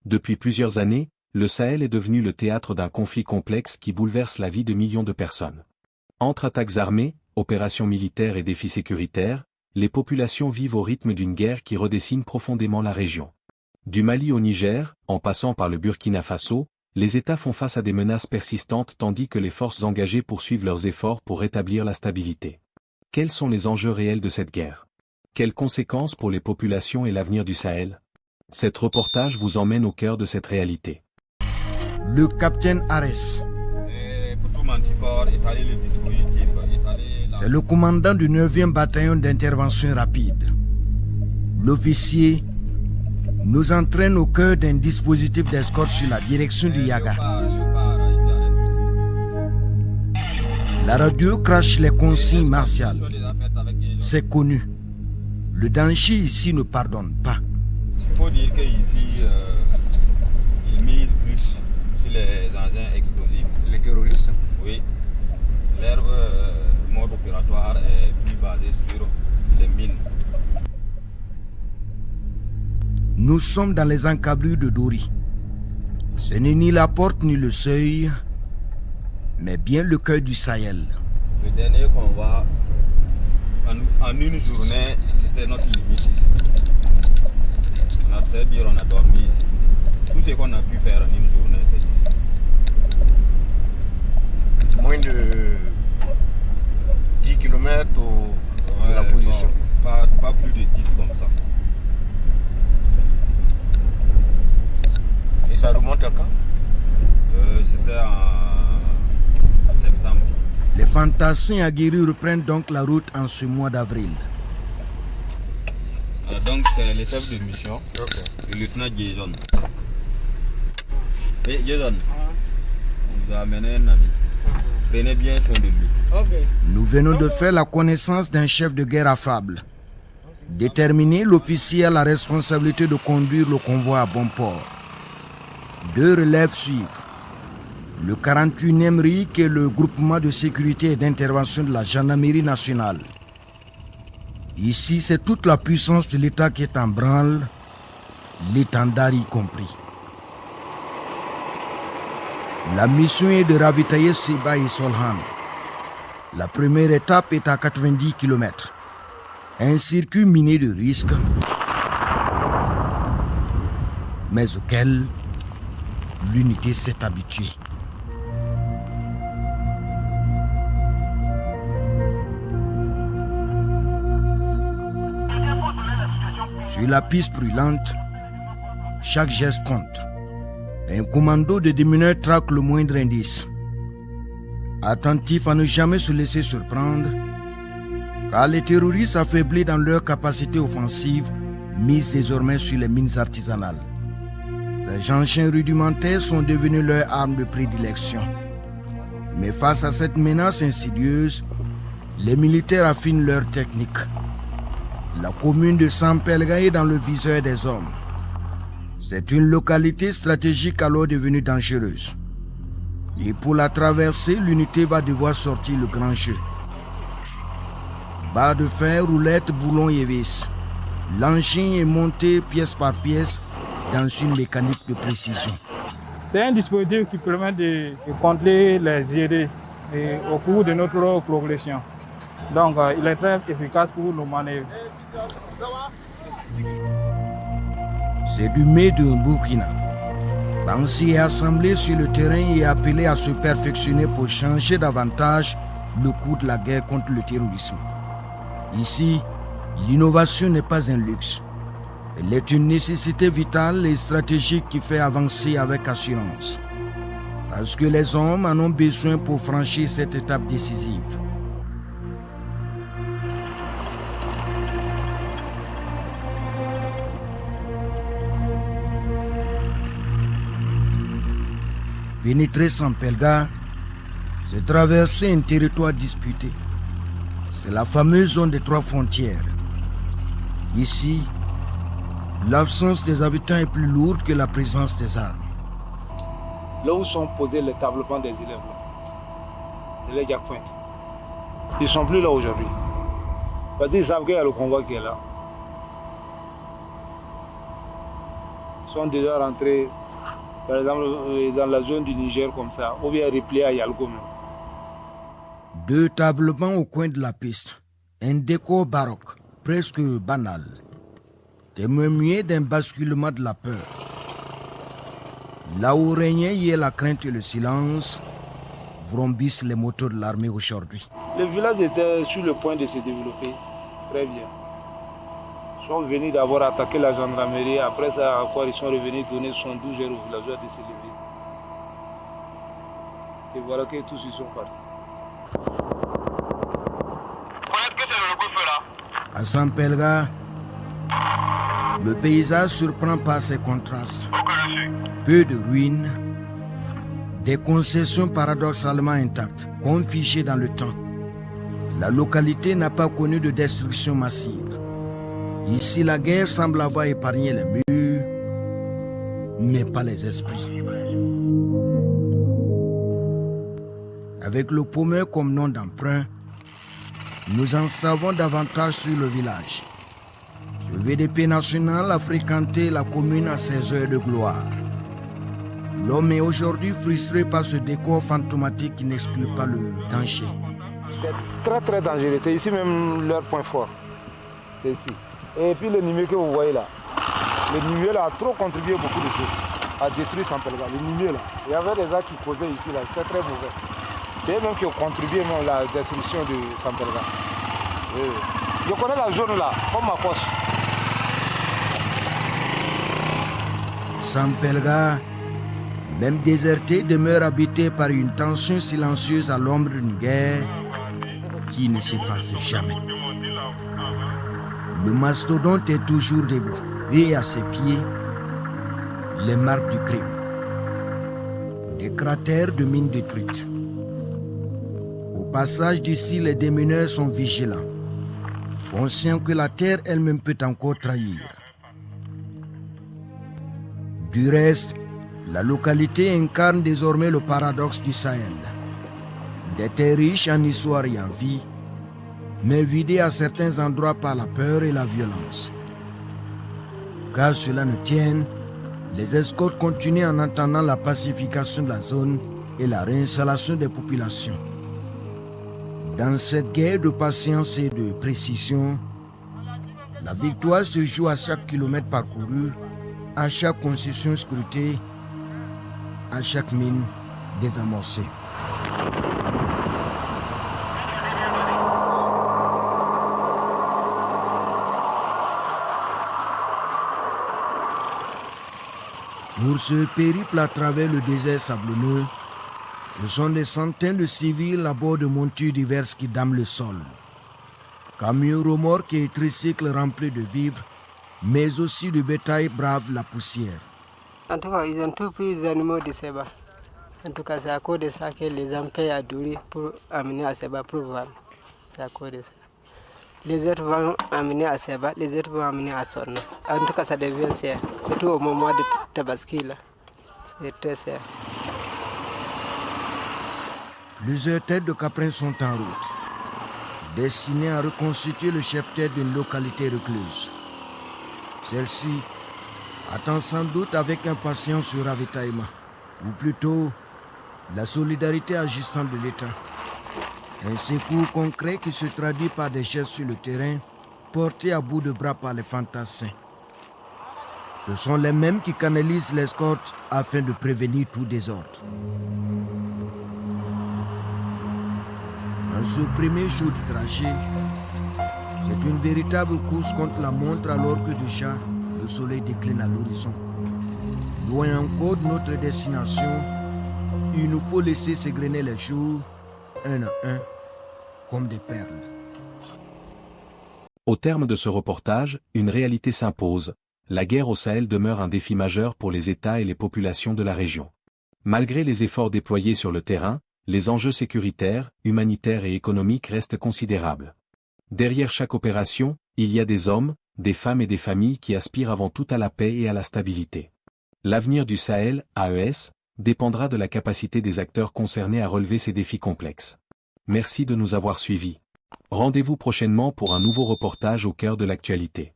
Depuis plusieurs années, le Sahel est devenu le théâtre d'un conflit complexe qui bouleverse la vie de millions de personnes. Entre attaques armées, opérations militaires et défis sécuritaires, les populations vivent au rythme d'une guerre qui redessine profondément la région. Du Mali au Niger, en passant par le Burkina Faso, les États font face à des menaces persistantes tandis que les forces engagées poursuivent leurs efforts pour rétablir la stabilité. Quels sont les enjeux réels de cette guerre? Quelles conséquences pour les populations et l'avenir du Sahel? Cet reportage vous emmène au cœur de cette réalité. Le capitaine Arès. C'est le commandant du 9e bataillon d'intervention rapide. L'officier nous entraîne au cœur d'un dispositif d'escorte sur la direction du Yaga. La radio crache les consignes martiales. C'est connu. Le danger ici ne pardonne pas. Il faut dire qu'ici, ils misent plus sur les engins explosifs. Les terroristes? Oui. Leur mode opératoire est plus basé sur les mines. Nous sommes dans les encablures de Dori. Ce n'est ni la porte ni le seuil, mais bien le cœur du Sahel. Le dernier convoi, en une journée, c'était notre limite ici. C'est-à-dire on a dormi ici. Tout ce qu'on a pu faire en une journée, c'est ici. Moins de 10 km de la position. Pas plus de 10 comme ça. Et ça remonte à quand? C'était en septembre. Les fantassins aguerris reprennent donc la route en ce mois d'avril. Donc c'est le chef de mission, le lieutenant Jason. Et Jason, on vous a amené un ami. Prenez bien soin de lui. Nous venons de faire la connaissance d'un chef de guerre affable. Déterminé, l'officier a la responsabilité de conduire le convoi à bon port. 2 relèves suivent. Le 41e RIC et le groupement de sécurité et d'intervention de la gendarmerie nationale. Ici, c'est toute la puissance de l'État qui est en branle, l'étendard y compris. La mission est de ravitailler Seba et Solhan. La première étape est à 90 km. Un circuit miné de risques, mais auquel l'unité s'est habituée. Sur la piste brûlante, chaque geste compte. Un commando de démineurs traque le moindre indice. Attentif à ne jamais se laisser surprendre, car les terroristes affaiblis dans leur capacité offensive misent désormais sur les mines artisanales. Ces engins rudimentaires sont devenus leur arme de prédilection. Mais face à cette menace insidieuse, les militaires affinent leur technique. La commune de Sampelga est dans le viseur des hommes. C'est une localité stratégique alors devenue dangereuse. Et pour la traverser, l'unité va devoir sortir le grand jeu. Barre de fer, roulettes, boulons et vis. L'engin est monté pièce par pièce dans une mécanique de précision. C'est un dispositif qui permet de contrôler les idées au cours de notre progression. Donc, il est très efficace pour nos manœuvres. C'est du made de Burkina. Bansi est assemblé sur le terrain et appelé à se perfectionner pour changer davantage le cours de la guerre contre le terrorisme. Ici, l'innovation n'est pas un luxe. Elle est une nécessité vitale et stratégique qui fait avancer avec assurance. Parce que les hommes en ont besoin pour franchir cette étape décisive. Pénétrer Sampelga, c'est traverser un territoire disputé. C'est la fameuse zone des 3 frontières. Ici, l'absence des habitants est plus lourde que la présence des armes. Là où sont posés les tablements des élèves, c'est les Jackpoint. Ils ne sont plus là aujourd'hui. Parce qu'ils savent qu'il y a le convoi qui est là. sont déjà rentrés, par exemple, dans la zone du Niger comme ça, ou bien repliés à Yalgo même. 2 tablements au coin de la piste, un décor baroque, presque banal, témoin muet d'un basculement de la peur. Là où régnait hier la crainte et le silence, vrombissent les motos de l'armée aujourd'hui. Le village était sur le point de se développer, très bien. Ils sont venus d'abord attaquer la gendarmerie, après ça encore ils sont revenus donner 72 heures aux villageois de se lever. Et voilà que tous ils sont partis. À Sampelga, le paysage surprend par ses contrastes. Peu de ruines, des concessions paradoxalement intactes, comme fichées dans le temps. La localité n'a pas connu de destruction massive. Ici, la guerre semble avoir épargné les murs, mais pas les esprits. Avec le paumeur comme nom d'emprunt, nous en savons davantage sur le village. Le VDP national a fréquenté la commune à ses heures de gloire. L'homme est aujourd'hui frustré par ce décor fantomatique qui n'exclut pas le danger. C'est très dangereux, c'est ici même leur point fort. C'est ici. Et puis le numéro que vous voyez là, le numéro là a trop contribué beaucoup de choses, à détruire Sampelga. Le numéro là, il y avait des gens qui causaient ici là, c'était très mauvais. C'est eux même qui ont contribué à la destruction de Sampelga. Je connais la zone là, comme ma poche. Sampelga, même déserté, demeure habité par une tension silencieuse à l'ombre d'une guerre qui ne s'efface jamais. Le mastodonte est toujours debout et à ses pieds, les marques du crime. Des cratères de mines détruites. Au passage d'ici, les démineurs sont vigilants, conscients que la terre elle-même peut encore trahir. Du reste, la localité incarne désormais le paradoxe du Sahel. Des terres riches en histoire et en vie, mais vidées à certains endroits par la peur et la violence. Car cela ne tienne, les escortes continuent en attendant la pacification de la zone et la réinstallation des populations. Dans cette guerre de patience et de précision, la victoire se joue à chaque kilomètre parcouru, à chaque concession scrutée, à chaque mine désamorcée. Pour ce périple à travers le désert sablonneux, ce sont des centaines de civils à bord de montures diverses qui dament le sol. Camions, remorques et tricycles remplis de vivres, mais aussi de bétail bravent la poussière. En tout cas, ils ont tout pris les animaux de Seba. En tout cas, c'est à cause de ça que les hommes payent à Douri pour amener à Seba pour vendre. C'est à cause de ça. Les autres vont amener à Seba, les autres vont amener à Sorna. En tout cas, ça devient cher. Surtout au moment de Tabaski, là. C'est très cher. Plusieurs têtes de caprins sont en route, destinées à reconstituer le chef-tête d'une localité recluse. Celle-ci attend sans doute avec impatience ce ravitaillement, ou plutôt la solidarité agissante de l'État. Un secours concret qui se traduit par des gestes sur le terrain, portés à bout de bras par les fantassins. Ce sont les mêmes qui canalisent l'escorte afin de prévenir tout désordre. En ce premier jour du trajet, c'est une véritable course contre la montre alors que déjà le soleil décline à l'horizon. Loin encore de notre destination, il nous faut laisser s'égrener les jours, un à un, comme des perles. Au terme de ce reportage, une réalité s'impose. La guerre au Sahel demeure un défi majeur pour les États et les populations de la région. Malgré les efforts déployés sur le terrain, les enjeux sécuritaires, humanitaires et économiques restent considérables. Derrière chaque opération, il y a des hommes, des femmes et des familles qui aspirent avant tout à la paix et à la stabilité. L'avenir du Sahel, AES, dépendra de la capacité des acteurs concernés à relever ces défis complexes. Merci de nous avoir suivis. Rendez-vous prochainement pour un nouveau reportage au cœur de l'actualité.